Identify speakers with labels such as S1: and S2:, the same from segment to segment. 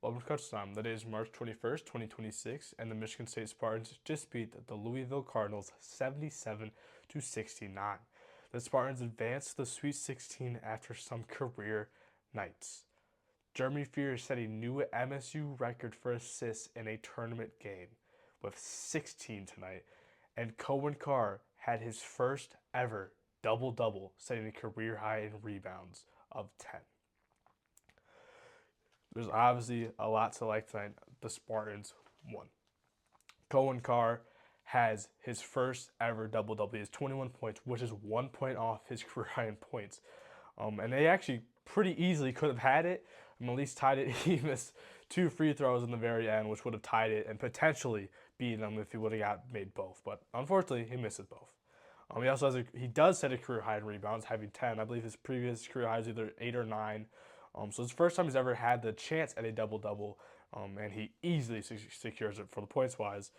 S1: Welcome to Kutch time. The day is March 21st, 2026, and the Michigan State Spartans just beat the Louisville Cardinals 77 to 69. The Spartans advanced to the Sweet 16 after some career nights. Jeremy Fears set a new MSU record for assists in a tournament game with 16 tonight, and Cohen Carr had his first ever double-double, setting a career high in rebounds of 10. There's obviously a lot to like tonight. The Spartans won. Cohen Carr has his first ever double double. He has 21 points, which is 1 point off his career high in points. And they actually pretty easily could have had it, and at least tied it. He missed two free throws in the very end, which would have tied it and potentially beaten them if he would have got made both. But unfortunately, he misses both. He does set a career high in rebounds, having 10. I believe his previous career high is either 8 or 9. So it's the first time he's ever had the chance at a double double, and he easily secures it for the points wise.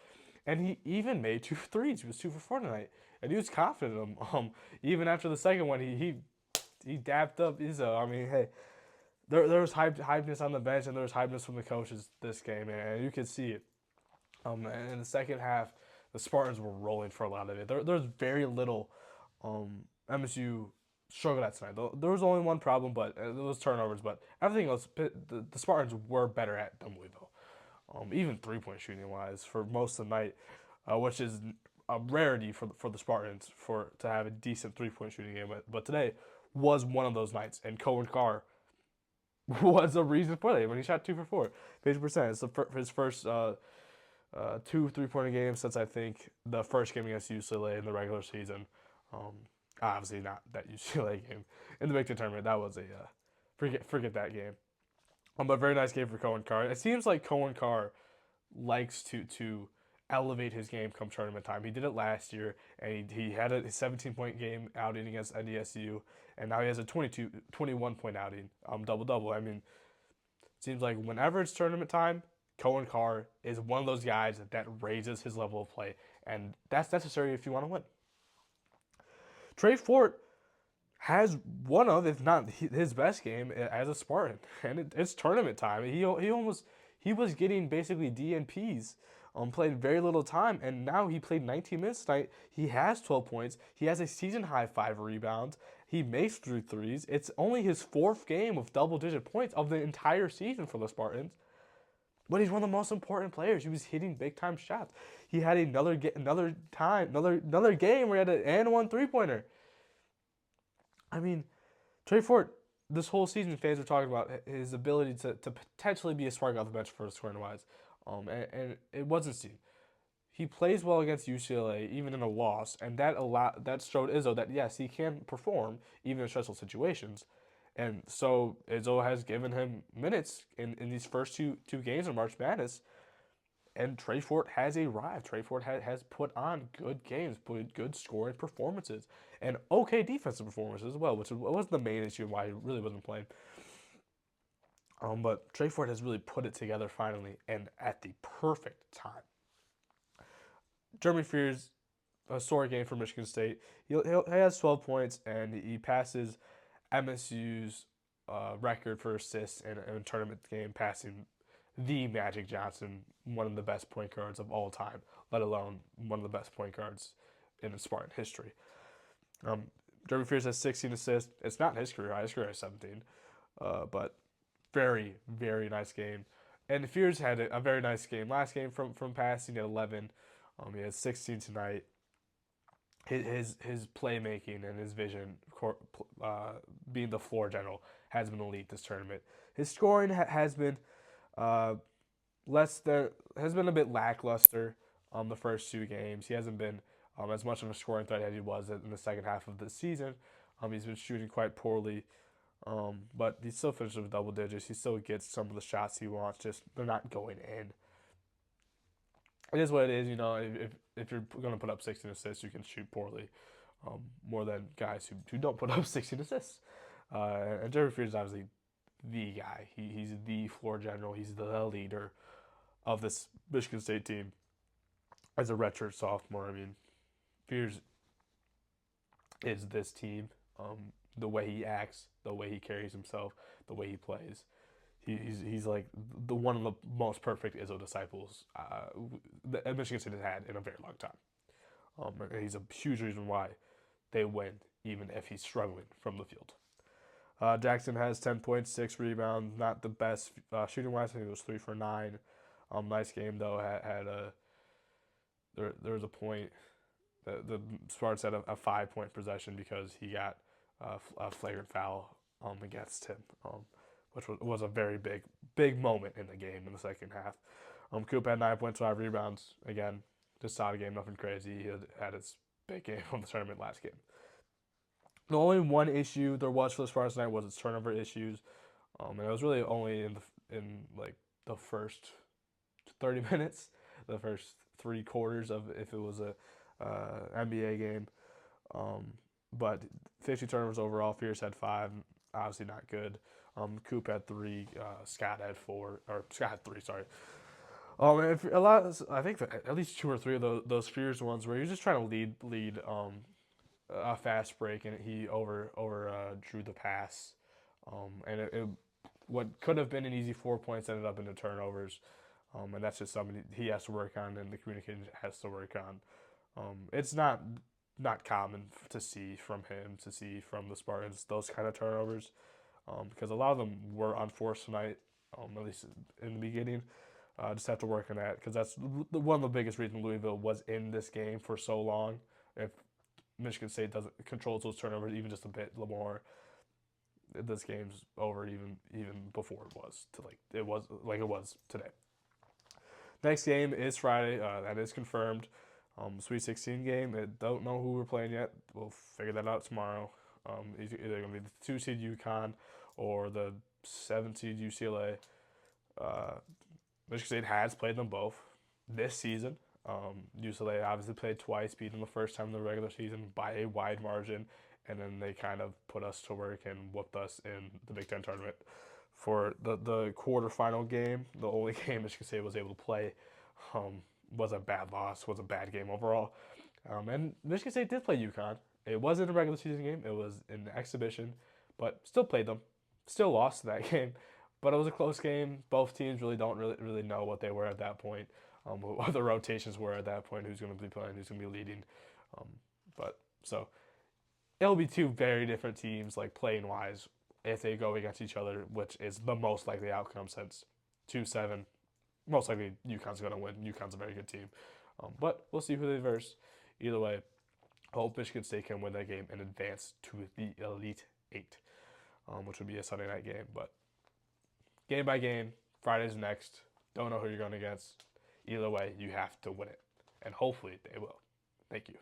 S1: And he even made two threes. He was 2 for 4 tonight, and he was confident in them. Even after the second one, he dapped up. Hey, there was hypeness on the bench, and there was hypeness from the coaches this game, and you could see it. And in the second half, the Spartans were rolling for a lot of it. There's very little MSU struggled at tonight. There was only one problem, but it was turnovers. But everything else, the Spartans were better at than Louisville. Even 3 point shooting wise for most of the night, which is a rarity for the Spartans to have a decent 3 point shooting game. But today was one of those nights, and Cohen Carr was a reason for that when he shot 2 for 4, 50%. It's his first two 3 point games since I think the first game against UCLA in the regular season. Obviously not that UCLA game in the Big Ten tournament. That was a forget that game. But very nice game for Cohen Carr. It seems like Cohen Carr likes to elevate his game come tournament time. He did it last year, and he had a 17-point game outing against NDSU, and now he has a 21-point outing, double-double. I mean, it seems like whenever it's tournament time, Cohen Carr is one of those guys that raises his level of play, and that's necessary if you want to win. Trey Fort has one of, if not his best game as a Spartan, and it's tournament time. He was getting basically DNPs, played very little time, and now he played 19 minutes tonight. He has 12 points. He has a season high 5 rebounds. He makes 3 threes. It's only his fourth game with double-digit points of the entire season for the Spartans. But he's one of the most important players. He was hitting big time shots. He had another game where he had an and one 3 pointer. I mean, Trey Fort, this whole season, fans are talking about his ability to potentially be a spark off the bench for scoring wise. And it wasn't seen. He plays well against UCLA, even in a loss, and that showed Izzo that yes, he can perform even in stressful situations. And so Izzo has given him minutes in these first two games of March Madness, and Trey Fort has arrived. Trey Fort has put on good games, put good scoring performances, and okay defensive performances as well, which was the main issue why he really wasn't playing. But Trey Fort has really put it together finally, and at the perfect time. Jeremy Fears, a sore game for Michigan State. He has 12 points, and he passes MSU's record for assists in a tournament game, passing the Magic Johnson, one of the best point guards of all time, let alone one of the best point guards in Spartan history. Jeremy Fears has 16 assists. It's not his career high. His career high is 17. But very, very nice game. And Fears had a very nice game last game from passing at 11. He has 16 tonight. His playmaking and his vision, being the floor general, has been elite this tournament. His scoring has been has been a bit lackluster the first 2 games. He hasn't been as much of a scoring threat as he was in the second half of the season. He's been shooting quite poorly, but he still finishes with double digits. He still gets some of the shots he wants, just they're not going in. It is what it is, if you're going to put up 16 assists, you can shoot poorly, more than guys who don't put up 16 assists. And Jeremy Fears is obviously the guy. He's the floor general. He's the leader of this Michigan State team. As a redshirt sophomore, I mean, Fears is this team. The way he acts, the way he carries himself, the way he plays. He's like the one of the most perfect Izzo disciples that Michigan State has had in a very long time. And he's a huge reason why they win, even if he's struggling from the field. Jackson has 10 points, 6 rebounds, not the best shooting wise. I think it was 3 for 9. Nice game though. Had a there was a point the Spartans had a 5 point possession because he got a flagrant foul against him, which was a very big moment in the game in the second half. Coop had 9 points, 5 rebounds. Again, just solid game, nothing crazy. He had his big game from the tournament last game. The only one issue there was for the Spartans tonight was its turnover issues, and it was really only in like the first 30 minutes, the first 3 quarters of if it was a NBA game. But 50 turnovers overall. Fierce had 5, obviously not good. Coop had 3. Scott had 4, or Scott had 3. Sorry. And a lot. I think at least 2 or 3 of those Fierce ones where you're just trying to lead a fast break, and he drew the pass, and it what could have been an easy 4 points ended up into turnovers, and that's just something he has to work on, and the communication has to work on. It's not common to see from the Spartans those kind of turnovers, because a lot of them were unforced tonight, at least in the beginning. Just have to work on that because that's one of the biggest reasons Louisville was in this game for so long. If Michigan State doesn't controls those turnovers even just a bit more, this game's over even before it was today. Next game is Friday. That is confirmed. Sweet 16 game. I don't know who we're playing yet. We'll figure that out tomorrow. Either going to be the 2 seed UConn or the 7 seed UCLA. Michigan State has played them both this season. UCLA obviously played twice, beat them the first time in the regular season by a wide margin, and then they kind of put us to work and whooped us in the Big Ten tournament. For the quarterfinal game, the only game Michigan State was able to play, was a bad loss, was a bad game overall. And Michigan State did play UConn. It wasn't a regular season game, it was an exhibition, but still played them. Still lost that game, but it was a close game. Both teams don't really know what they were at that point. What the rotations were at that point, who's going to be playing, who's going to be leading. So it'll be 2 very different teams, like playing wise, if they go against each other, which is the most likely outcome since 2-7. Most likely UConn's going to win. UConn's a very good team. But we'll see who they verse. Either way, I hope Michigan State can win that game and advance to the Elite 8, which would be a Sunday night game. But game by game, Friday's next. Don't know who you're going against. Either way, you have to win it. And hopefully they will. Thank you.